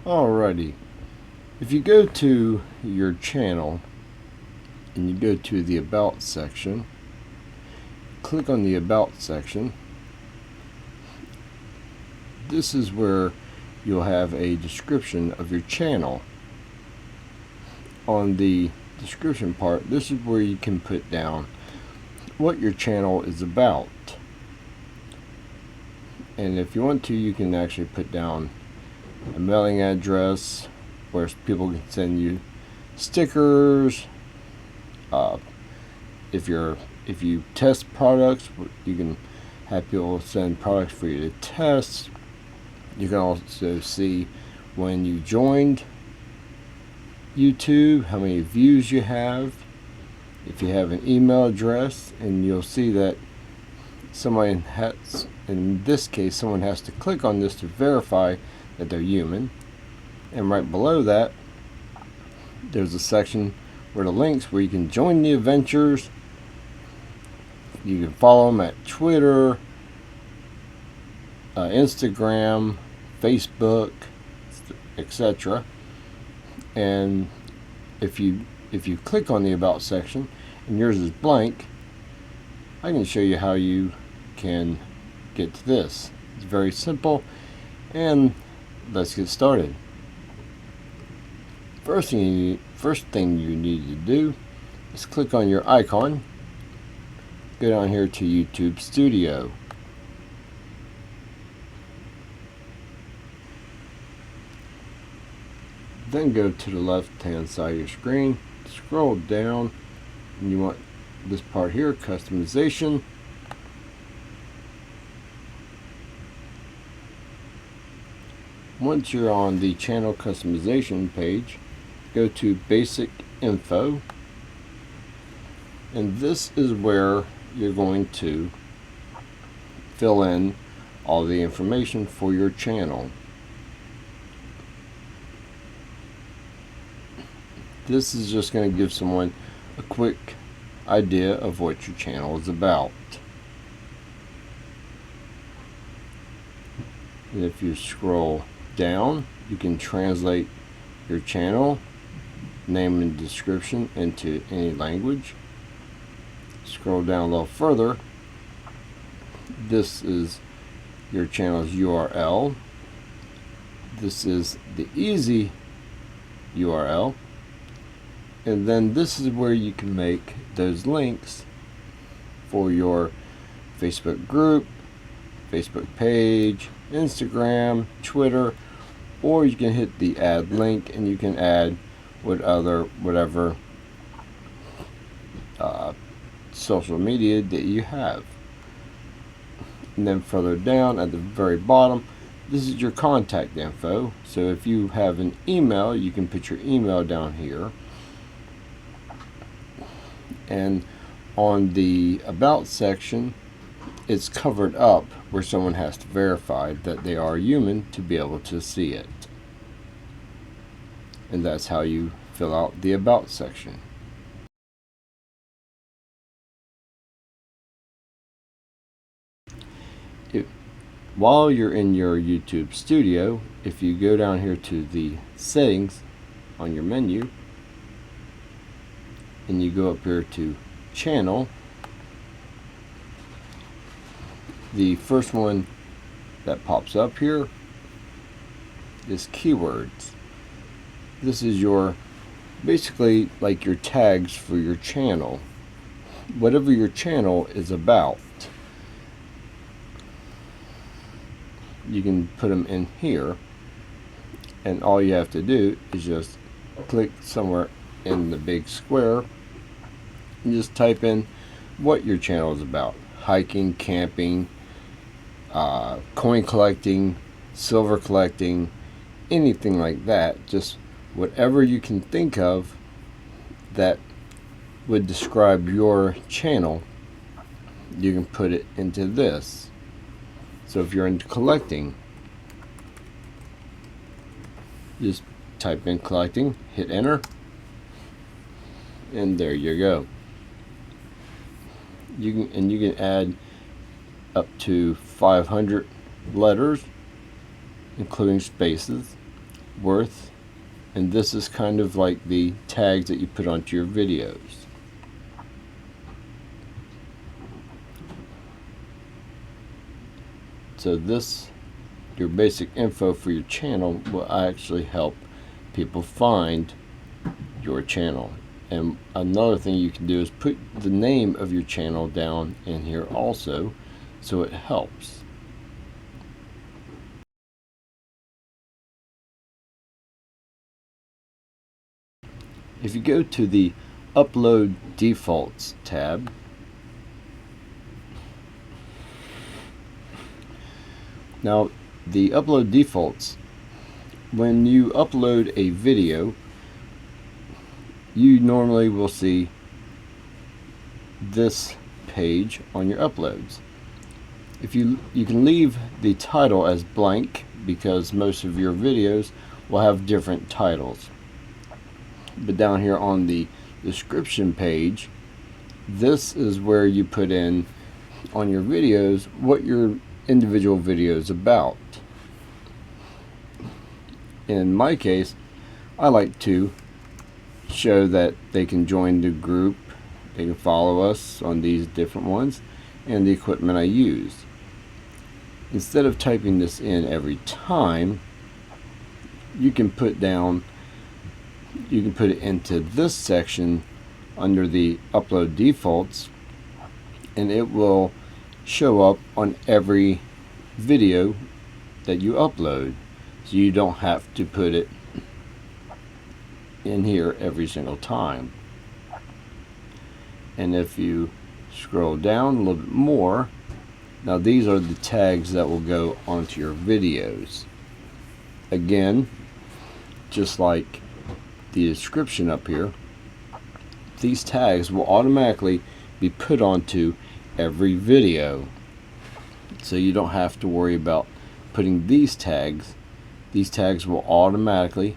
Alrighty, if you go to your channel and you go to the About section, click on the About section. This is where you'll have a description of your channel. On the description part, this is where you can put down what your channel is about. And if you want to, you can actually put down a mailing address where people can send you stickers. If you test products, you can have people send products for you to test. You can also see when you joined YouTube, how many views you have, if you have an email address, and you'll see that somebody has, in this case, someone has to click on this to verify that they're human. And right below that, there's a section where the links where you can join the adventures. You can follow them at Twitter, Instagram, Facebook, etc. And if you click on the About section and yours is blank, I can show you how you can get to this. It's very simple, and let's get started. First thing you need to do is click on your icon. Go down here to YouTube Studio. Then go to the left hand side of your screen, scroll down, and you want this part here, customization. Once you're on the channel customization page, go to basic info, and this is where you're going to fill in all the information for your channel. This is just going to give someone a quick idea of what your channel is about. And if you scroll down, you can translate your channel name and description into any language. Scroll down a little further. This is your channel's URL. This is the easy URL. And then this is where you can make those links for your Facebook group, Facebook page, Instagram, Twitter, or you can hit the add link and you can add whatever social media that you have. And then further down at the very bottom, this is your contact info. So if you have an email, you can put your email down here. And on the About section, it's covered up where someone has to verify that they are human to be able to see it. And that's how you fill out the About section. While you're in your YouTube Studio, if you go down here to the settings on your menu, and you go up here to channel, the first one that pops up here is keywords. This is your basically like your tags for your channel. Whatever your channel is about, you can put them in here, and all you have to do is just click somewhere in the big square and just type in what your channel is about. Hiking, camping, coin collecting, silver collecting, anything like that. Just whatever you can think of that would describe your channel, you can put it into this. So if you're into collecting, just type in collecting, hit enter, and there you go. You can add up to 500 letters, including spaces. worth, and this is kind of like the tags that you put onto your videos. So this, your basic info for your channel, will actually help people find your channel. And another thing you can do is put the name of your channel down in here also, so it helps. If you go to the Upload Defaults tab, now the Upload Defaults, when you upload a video, you normally will see this page on your uploads. If you can leave the title as blank, because most of your videos will have different titles. But down here on the description page, this is where you put in on your videos what your individual video is about. In my case, I like to show that they can join the group, they can follow us on these different ones, and the equipment I use. Instead of typing this in every time, you can put it into this section under the Upload Defaults, and it will show up on every video that you upload, so you don't have to put it in here every single time. And if you scroll down a little bit more, now these are the tags that will go onto your videos. Again, just like the description up here, these tags will automatically be put onto every video, so you don't have to worry about putting these tags. These tags will automatically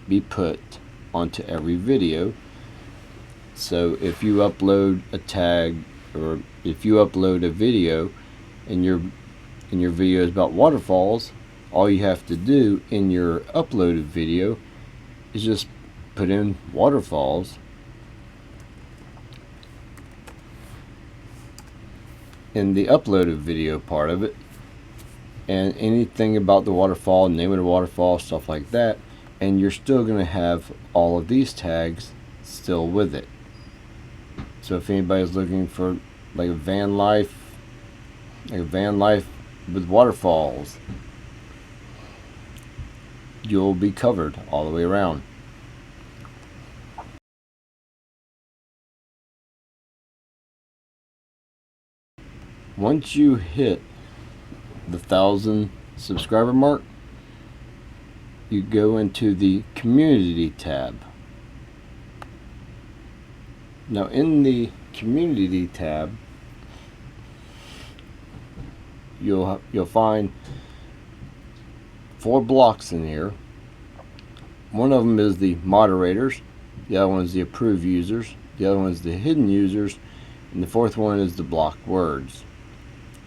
be put onto every video. So if you upload a tag, or if you upload a video and your video is about waterfalls, all you have to do in your uploaded video is just put in waterfalls in the uploaded video part of it, and anything about the waterfall, name of the waterfall, stuff like that, and you're still going to have all of these tags still with it. So if anybody's looking for like a van life with waterfalls, you'll be covered all the way around. Once you hit the 1,000 subscriber mark, you go into the Community tab. Now in the Community tab, you'll find 4 blocks in here. One of them is the moderators, the other one is the approved users, the other one is the hidden users, and the fourth one is the blocked words.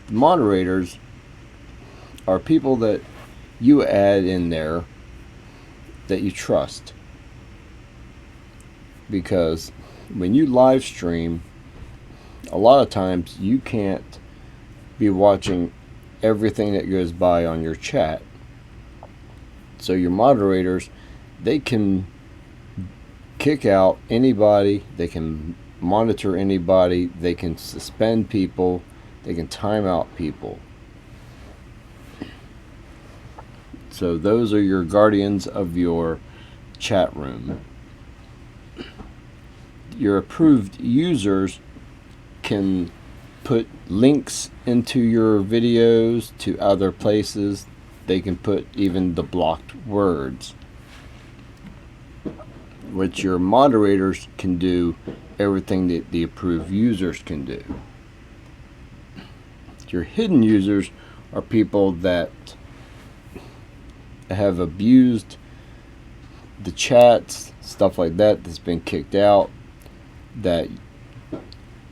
The moderators are people that you add in there that you trust, because when you live stream, a lot of times you can't be watching everything that goes by on your chat. So your moderators, they can kick out anybody, they can monitor anybody, they can suspend people, they can time out people. So those are your guardians of your chat room. Your approved users can put links into your videos to other places. They can put even the blocked words, which your moderators can do everything that the approved users can do. Your hidden users are people that have abused the chats, stuff like that, that's been kicked out, that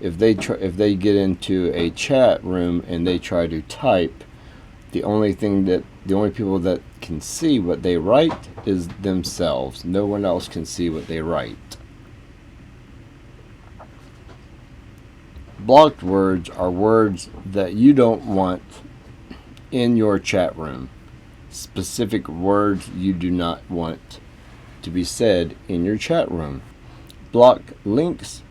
if they get into a chat room and they try to type, the only people that can see what they write is themselves. No one else can see what they write. Blocked words are words that you don't want in your chat room. Specific words you do not want to be said in your chat room. Block links.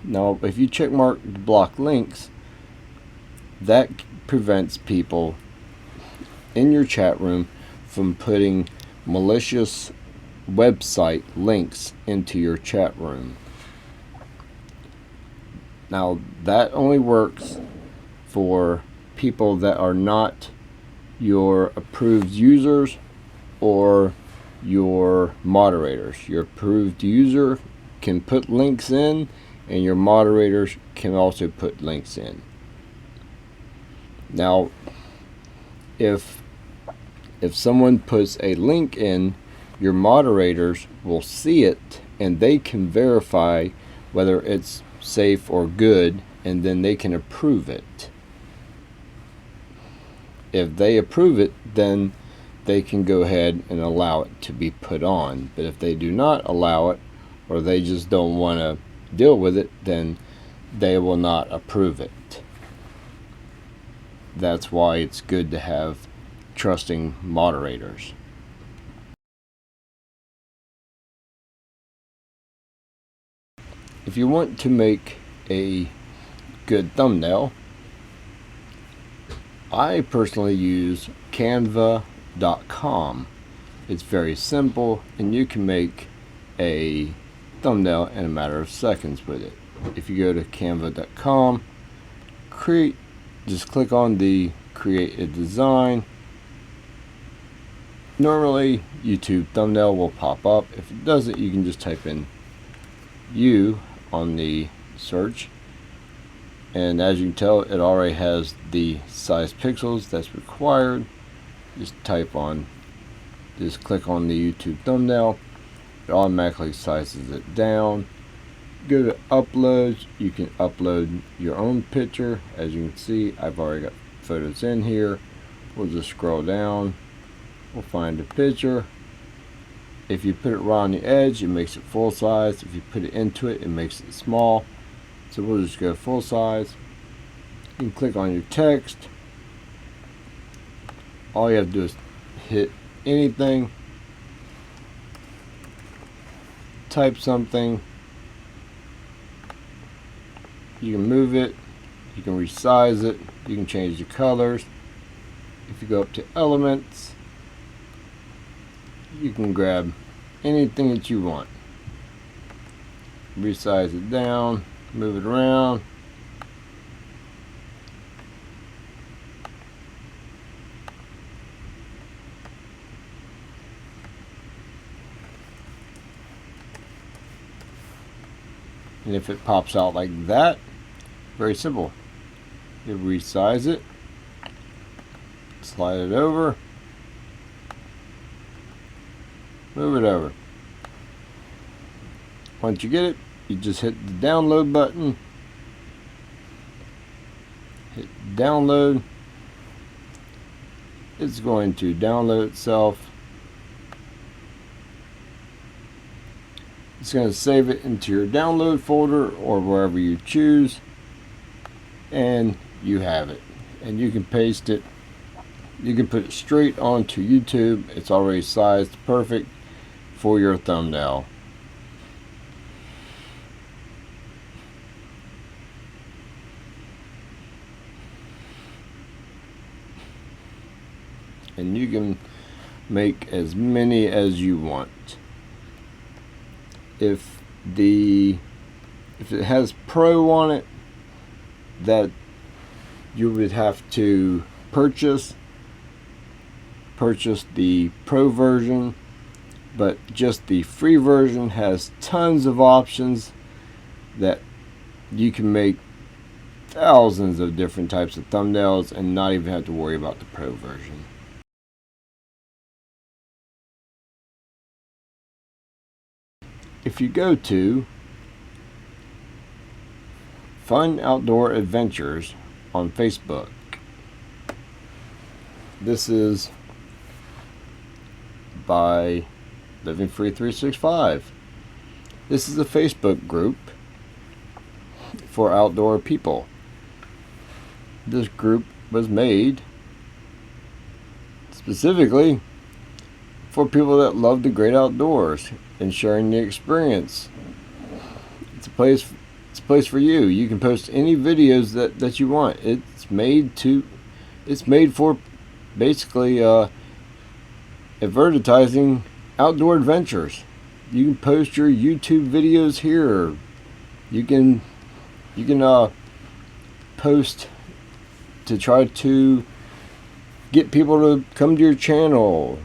Now, if you check mark block links, that prevents people in your chat room from putting malicious website links into your chat room. Now, that only works for people that are not your approved users or your moderators. Your approved user can put links in, and your moderators can also put links in. Now, if someone puts a link in, your moderators will see it, and they can verify whether it's safe or good, and then they can approve it. If they approve it, then they can go ahead and allow it to be put on. But if they do not allow it, or they just don't want to deal with it, then they will not approve it. That's why it's good to have trusting moderators. If you want to make a good thumbnail, I personally use canva.com. It's very simple, and you can make a thumbnail in a matter of seconds with it. If you go to canva.com, just click on the create a design. Normally, YouTube thumbnail will pop up. If it doesn't, you can just type in "you" on the search, and as you can tell, it already has the size pixels that's required. Just click on the YouTube thumbnail. It automatically sizes it down. Go to uploads. You can upload your own picture. As you can see, I've already got photos in here. We'll just scroll down. We'll find a picture. If you put it right on the edge, it makes it full size. If you put it into it, it makes it small. So we'll just go full size. You can click on your text. All you have to do is hit anything, type something. You can move it, you can resize it, you can change the colors. If you go up to elements, you can grab anything that you want, resize it down, move it around. And if it pops out like that, very simple. You resize it, slide it over, move it over. Once you get it, you just hit the download button, hit download. It's going to download itself. It's going to save it into your download folder or wherever you choose, and you have it. And you can paste it. You can put it straight onto YouTube. It's already sized perfect for your thumbnail. And you can make as many as you want. If it has Pro on it, that you would have to purchase the Pro version, but just the free version has tons of options that you can make thousands of different types of thumbnails and not even have to worry about the Pro version. If you go to Fun Outdoor Adventures on Facebook, This is by Living Free 365. This is a Facebook group for outdoor people. This group was made specifically for people that love the great outdoors and sharing the experience. It's a place for you. You can post any videos that you want. It's made for basically advertising outdoor adventures. You can post your YouTube videos here. You can post to try to get people to come to your channel.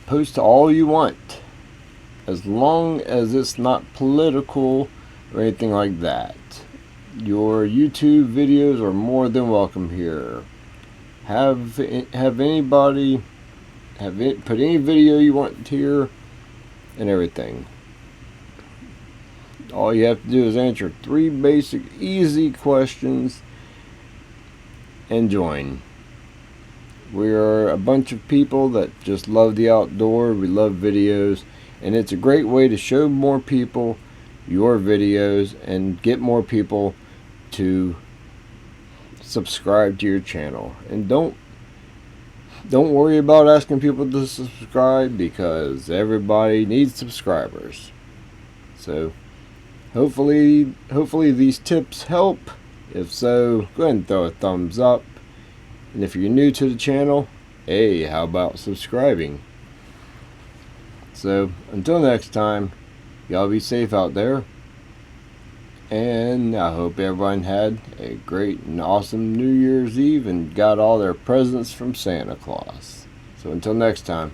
Post all you want, as long as it's not political or anything like that. Your YouTube videos are more than welcome here. Have anybody put any video you want here and everything. All you have to do is answer 3 basic, easy questions and join. We are a bunch of people that just love the outdoor. We love videos, and it's a great way to show more people your videos and get more people to subscribe to your channel. And don't worry about asking people to subscribe, because everybody needs subscribers. So hopefully these tips help. If so, go ahead and throw a thumbs up. And if you're new to the channel, hey, how about subscribing? So until next time, y'all be safe out there. And I hope everyone had a great and awesome New Year's Eve and got all their presents from Santa Claus. So until next time.